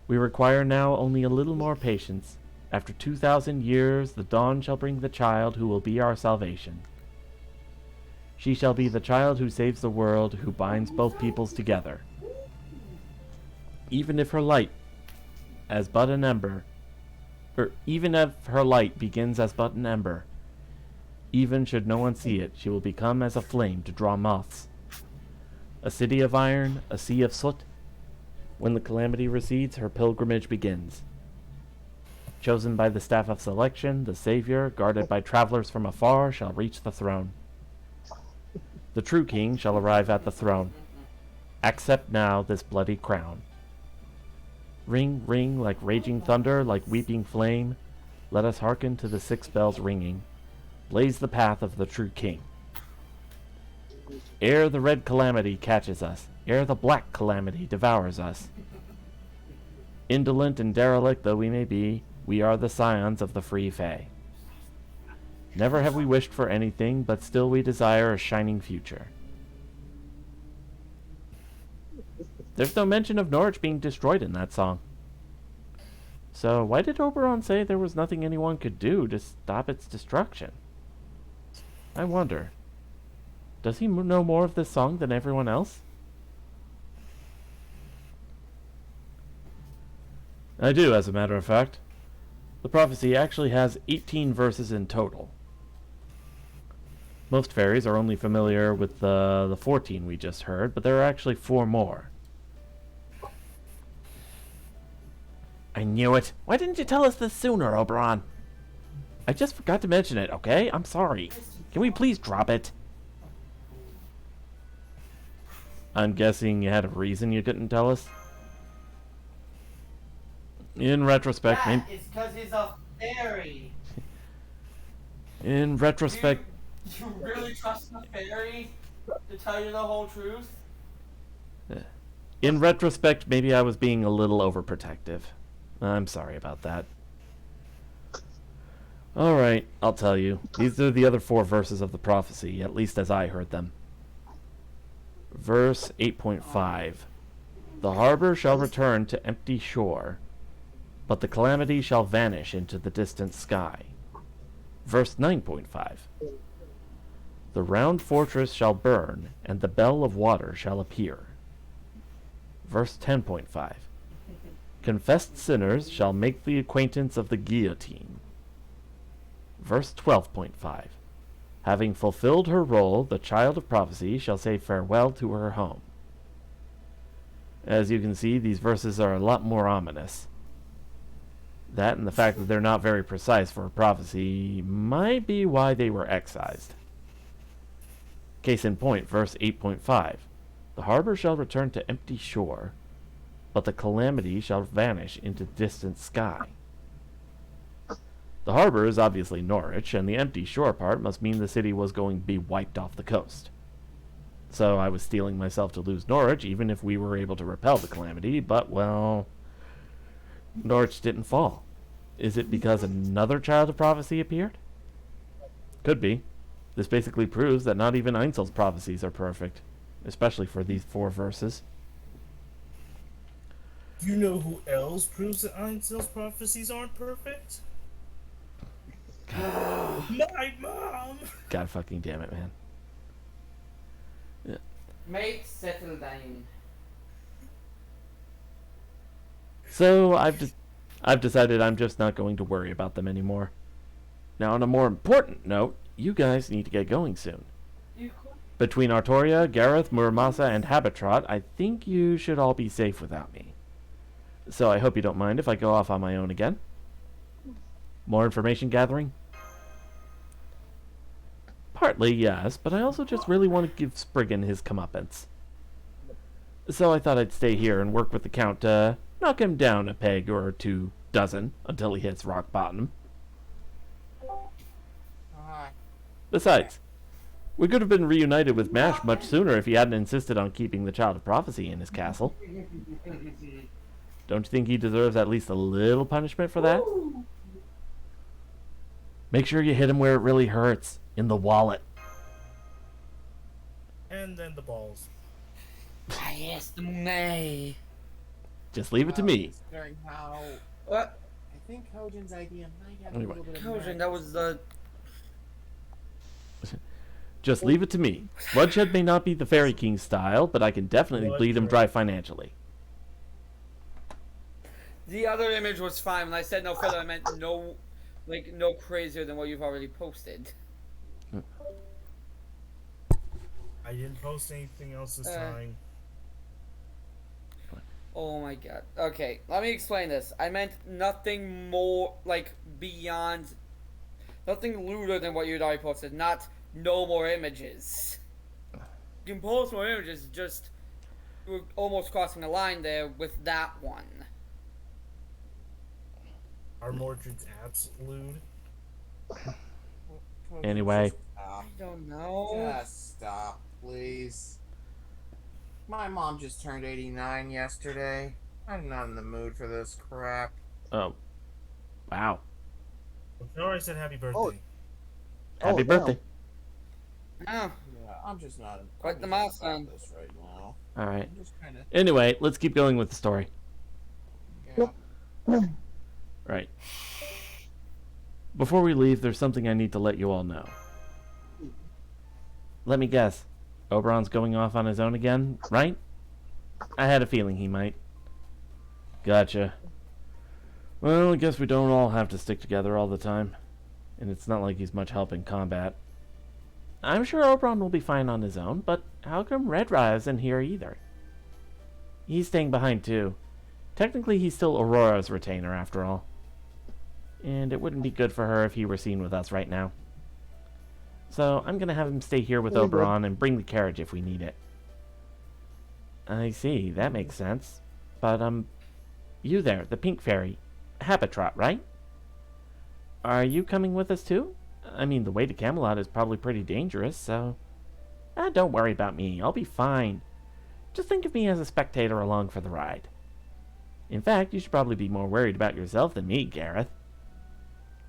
We require now only a little more patience. After 2,000 years, the dawn shall bring the child who will be our salvation. She shall be the child who saves the world, who binds both peoples together. Even if her light, as but an ember, even if her light begins as but an ember, even should no one see it, she will become as a flame to draw moths. A city of iron, a sea of soot. When the calamity recedes, her pilgrimage begins. Chosen by the staff of selection, the Savior, guarded by travelers from afar, shall reach the throne. The true king shall arrive at the throne. Accept now this bloody crown. Ring, ring, like raging thunder, like weeping flame. Let us hearken to the 6 bells ringing. Blaze the path of the true king. Ere the red calamity catches us, ere the black calamity devours us. Indolent and derelict though we may be, we are the scions of the free FAE. Never have we wished for anything, but still we desire a shining future. There's no mention of Norwich being destroyed in that song. So why did Oberon say there was nothing anyone could do to stop its destruction? I wonder. Does he know more of this song than everyone else? I do, as a matter of fact. The prophecy actually has 18 verses in total. Most fairies are only familiar with the 14 we just heard, but there are actually 4 more. I knew it. Why didn't you tell us this sooner, Oberon? I just forgot to mention it, okay? I'm sorry. Can we please drop it? I'm guessing you had a reason you couldn't tell us? In retrospect, That is because he's a fairy. In retrospect... You really trust the fairy to tell you the whole truth? In retrospect, maybe I was being a little overprotective. I'm sorry about that. Alright, I'll tell you. These are the other 4 verses of the prophecy, at least as I heard them. Verse 8.5. The harbor shall return to empty shore, but the calamity shall vanish into the distant sky. Verse 9.5. The round fortress shall burn, and the bell of water shall appear. Verse 10.5. Confessed sinners shall make the acquaintance of the guillotine. Verse 12.5. Having fulfilled her role, the child of prophecy shall say farewell to her home. As you can see, these verses are a lot more ominous. That and the fact that they're not very precise for a prophecy might be why they were excised. Case in point, verse 8.5. The harbor shall return to empty shore, but the calamity shall vanish into distant sky. The harbor is obviously Norwich, and the empty shore part must mean the city was going to be wiped off the coast. So I was steeling myself to lose Norwich, even if we were able to repel the calamity, but, well, Norwich didn't fall. Is it because another child of prophecy appeared? Could be. This basically proves that not even Einzel's prophecies are perfect, especially for these 4 verses. You know who else proves that Einstein's prophecies aren't perfect? My mom! God fucking damn it, man. Mate, settle down. So I've decided I'm just not going to worry about them anymore. Now, on a more important note, you guys need to get going soon. Between Artoria, Gareth, Muramasa, and Habitrot, I think you should all be safe without me. So I hope you don't mind if I go off on my own again. More information gathering? Partly, yes, but I also just really want to give Spriggan his comeuppance. So I thought I'd stay here and work with the Count to knock him down a peg or 2 dozen until he hits rock bottom. Besides, we could have been reunited with Mash much sooner if he hadn't insisted on keeping the Child of Prophecy in his castle. Don't you think he deserves at least a little punishment for that? Make sure you hit him where it really hurts, in the wallet. And then the balls. Yes, the money. Just leave it to me. What? I think Kojin's idea might have Anyway. a little bit of Kojin, merit. that was the... Just leave it to me. Bloodshed may not be the Fairy King style, but I can definitely bleed him dry financially. The other image was fine. When I said no filler, I meant no, like, no crazier than what you've already posted. I didn't post anything else this time. Oh my god. Okay, let me explain this. I meant nothing more, like, beyond... Nothing lewder than what you'd already posted, not no more images. You can post more images, just... We're almost crossing the line there with that one. Are Mordred's abs lewd? Anyway. Stop. I don't know. Just stop, please. My mom just turned 89 yesterday. I'm not in the mood for this crap. Oh. Wow. No, I said happy birthday. Oh. Happy birthday. Oh, Yeah, I'm just not. Quite the milestone. This right now. Alright. I'm just kind of. Anyway, let's keep going with the story. Yeah. Right. Before we leave, there's something I need to let you all know. Let me guess. Oberon's going off on his own again, right? I had a feeling he might. Gotcha. Well, I guess we don't all have to stick together all the time. And it's not like he's much help in combat. I'm sure Oberon will be fine on his own, but how come Redra isn't here either? He's staying behind too. Technically, he's still Aurora's retainer after all. And it wouldn't be good for her if he were seen with us right now. So I'm gonna have him stay here with Oberon and bring the carriage if we need it. I see, that makes sense. But, you there, the pink fairy. Habitrot, right? Are you coming with us too? I mean, the way to Camelot is probably pretty dangerous, so... don't worry about me, I'll be fine. Just think of me as a spectator along for the ride. In fact, you should probably be more worried about yourself than me, Gareth.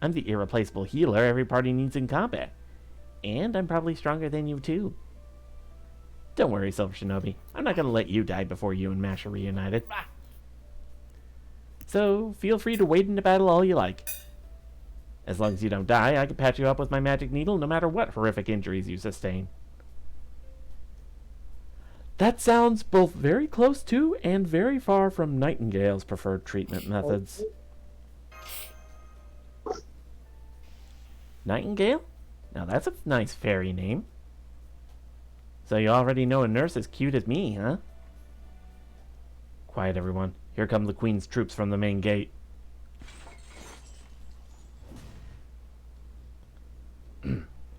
I'm the irreplaceable healer every party needs in combat. And I'm probably stronger than you, too. Don't worry, Silver Shinobi. I'm not going to let you die before you and Mash are reunited. So, feel free to wade into battle all you like. As long as you don't die, I can patch you up with my magic needle no matter what horrific injuries you sustain. That sounds both very close to and very far from Nightingale's preferred treatment methods. Nightingale? Now that's a nice fairy name. So you already know a nurse as cute as me, huh? Quiet, everyone. Here come the Queen's troops from the main gate.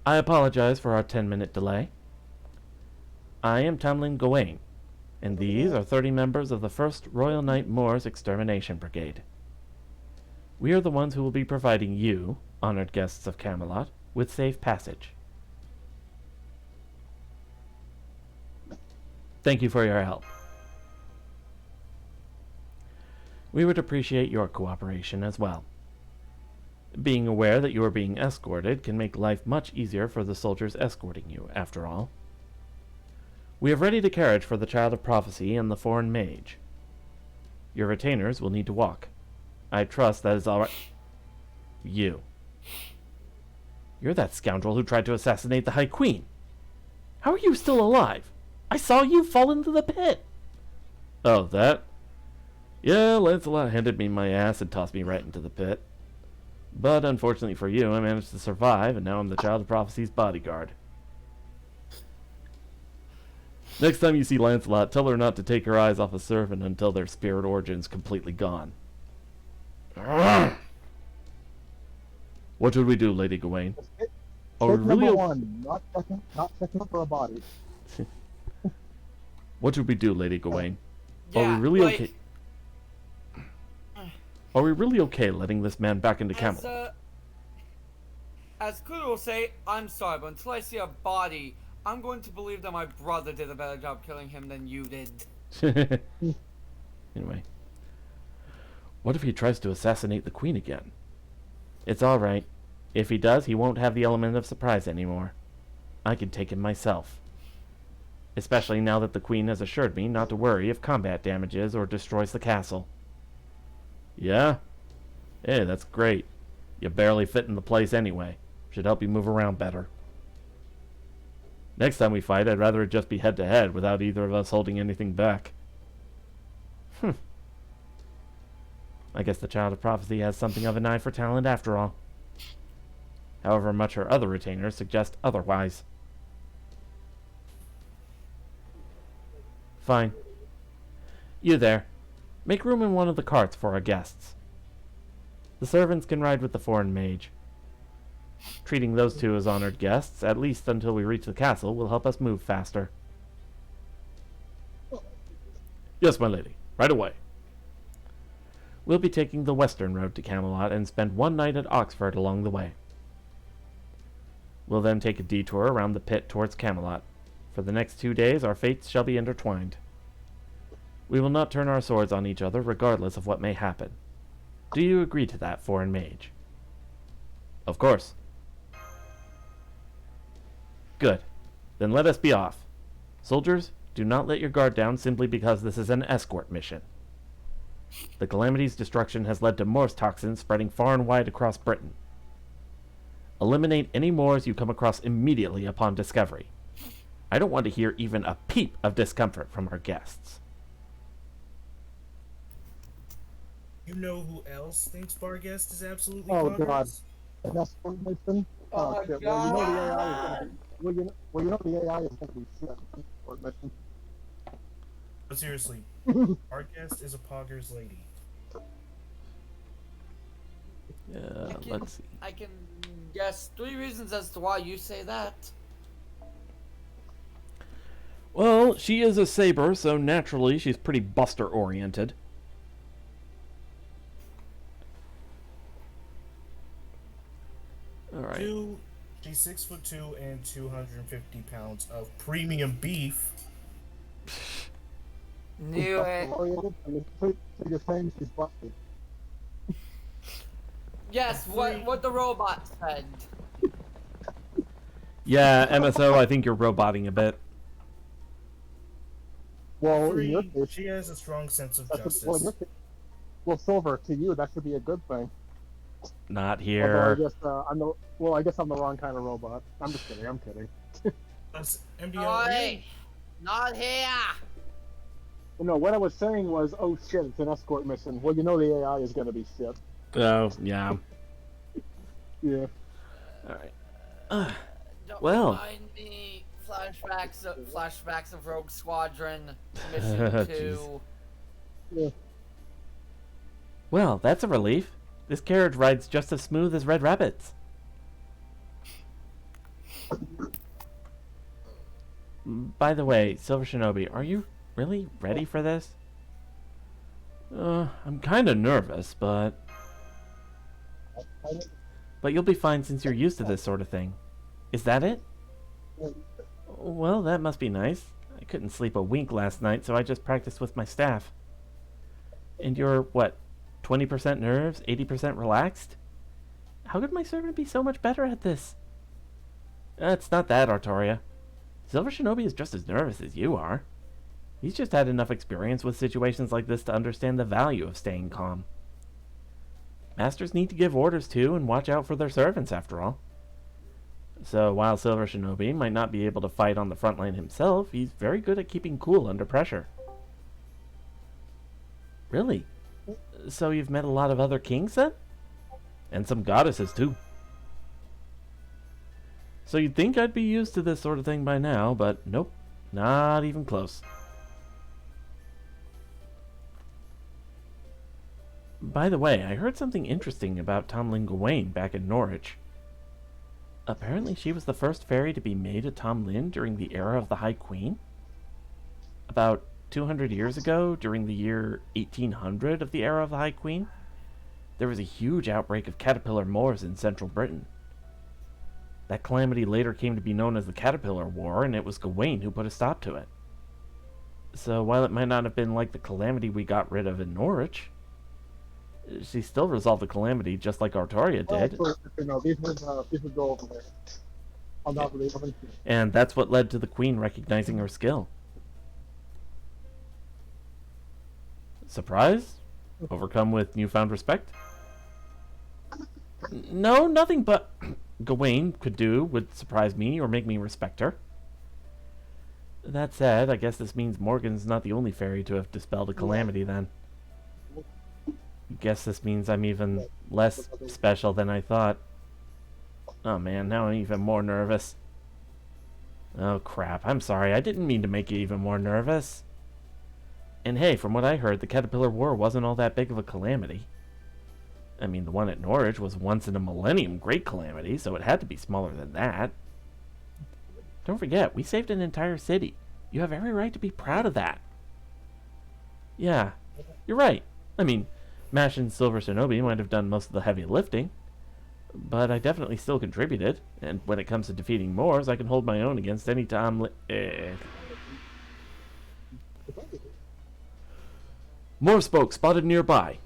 I apologize for our 10-minute delay. I am Tamlin Gawain, and these are 30 members of the 1st Royal Knight Moors Extermination Brigade. We are the ones who will be providing you, honored guests of Camelot, with safe passage. Thank you for your help. We would appreciate your cooperation as well. Being aware that you are being escorted can make life much easier for the soldiers escorting you, after all. We have readied a carriage for the Child of Prophecy and the Foreign Mage. Your retainers will need to walk. I trust that is all right. You. You're that scoundrel who tried to assassinate the High Queen. How are you still alive? I saw you fall into the pit. Oh, that? Yeah, Lancelot handed me my ass and tossed me right into the pit. But unfortunately for you, I managed to survive, and now I'm the Child of Prophecy's bodyguard. Next time you see Lancelot, tell her not to take her eyes off a servant until their spirit origin's completely gone. What should we do, Lady Gawain? Are we really number one, not checking for a body. What should we do, Lady Gawain? Yeah, Are we really like, okay? Are we really okay letting this man back into Camelot? As Kudo will say, I'm sorry, but until I see a body, I'm going to believe that my brother did a better job killing him than you did. Anyway. What if he tries to assassinate the Queen again? It's alright. If he does, he won't have the element of surprise anymore. I can take him myself. Especially now that the Queen has assured me not to worry if combat damages or destroys the castle. Yeah? Hey, that's great. You barely fit in the place anyway. Should help you move around better. Next time we fight, I'd rather it just be head-to-head without either of us holding anything back. I guess the Child of Prophecy has something of an eye for talent after all. However much her other retainers suggest otherwise. Fine. You there. Make room in one of the carts for our guests. The servants can ride with the foreign mage. Treating those two as honored guests, at least until we reach the castle, will help us move faster. Yes, my lady. Right away. We'll be taking the western road to Camelot and spend one night at Oxford along the way. We'll then take a detour around the pit towards Camelot. For the next 2 days, our fates shall be intertwined. We will not turn our swords on each other regardless of what may happen. Do you agree to that, foreign mage? Of course. Good. Then let us be off. Soldiers, do not let your guard down simply because this is an escort mission. The Calamity's destruction has led to Morse toxins spreading far and wide across Britain. Eliminate any Moors you come across immediately upon discovery. I don't want to hear even a peep of discomfort from our guests. You know who else thinks Barguest is absolutely Oh bonkers? god. That's one mission. Oh, Shit. God. Well, you know the AI is gonna be shit. For mission. But seriously, Barguest is a poggers lady. Let's see. I can guess 3 reasons as to why you say that. Well, she is a saber, so naturally she's pretty buster-oriented. Alright. 2, she's 6'2" and 250 pounds of premium beef. Knew it. So you're saying she's busted. Yes, what the robot said. Yeah, MSO, I think you're roboting a bit. Well, in Free, your case, she has a strong sense of that's justice. well, Silver, to you, that should be a good thing. Not Although here. I guess I'm the wrong kind of robot. I'm just kidding. I'm kidding. Plus, MBO, Oi! Not here! No, what I was saying was, oh shit, it's an escort mission. Well, you know the AI is going to be shit. Oh, yeah. Yeah. Alright. Don't Well. remind me. Flashbacks of Rogue Squadron Mission 2. Yeah. Well, that's a relief. This carriage rides just as smooth as Red Rabbit's. By the way, Silver Shinobi, are you really ready for this? I'm kinda nervous, but you'll be fine since you're used to this sort of thing. Is that it? Well, that must be nice. I couldn't sleep a wink last night, so I just practiced with my staff. And you're, what, 20% nerves, 80% relaxed? How could my servant be so much better at this? It's not that, Artoria. Silver Shinobi is just as nervous as you are. He's just had enough experience with situations like this to understand the value of staying calm. Masters need to give orders to and watch out for their servants, after all. So while Silver Shinobi might not be able to fight on the front line himself, he's very good at keeping cool under pressure. Really? So you've met a lot of other kings then? And some goddesses too. So you'd think I'd be used to this sort of thing by now, but nope, not even close. By the way, I heard something interesting about Tomlin Gawain back in Norwich. Apparently she was the first fairy to be made a Tomlin during the era of the High Queen. About 200 years ago, during the year 1800 of the era of the High Queen, there was a huge outbreak of caterpillar moors in central Britain. That calamity later came to be known as the Caterpillar War, and it was Gawain who put a stop to it. So while it might not have been like the calamity we got rid of in Norwich, she still resolved the calamity just like Artoria did. No, these would go over there. I'll not really have anything. And that's what led to the Queen recognizing her skill. Surprise? Overcome with newfound respect? No, nothing but Gawain could do would surprise me or make me respect her. That said, I guess this means Morgan's not the only fairy to have dispelled a calamity then. Guess this means I'm even less special than I thought. Oh man, now I'm even more nervous. Oh crap, I'm sorry, I didn't mean to make you even more nervous. And hey, from what I heard, the Caterpillar War wasn't all that big of a calamity. I mean, the one at Norwich was once in a millennium great calamity, so it had to be smaller than that. Don't forget, we saved an entire city. You have every right to be proud of that. Yeah, you're right. I mean, Mash and Silver Shinobi might have done most of the heavy lifting, but I definitely still contributed, and when it comes to defeating Moors, I can hold my own against any Moor spoke spotted nearby.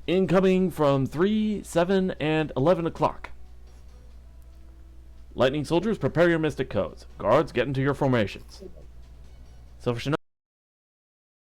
Incoming from 3, 7, and 11 o'clock. Lightning soldiers, prepare your mystic codes. Guards, get into your formations. Silver Shinobi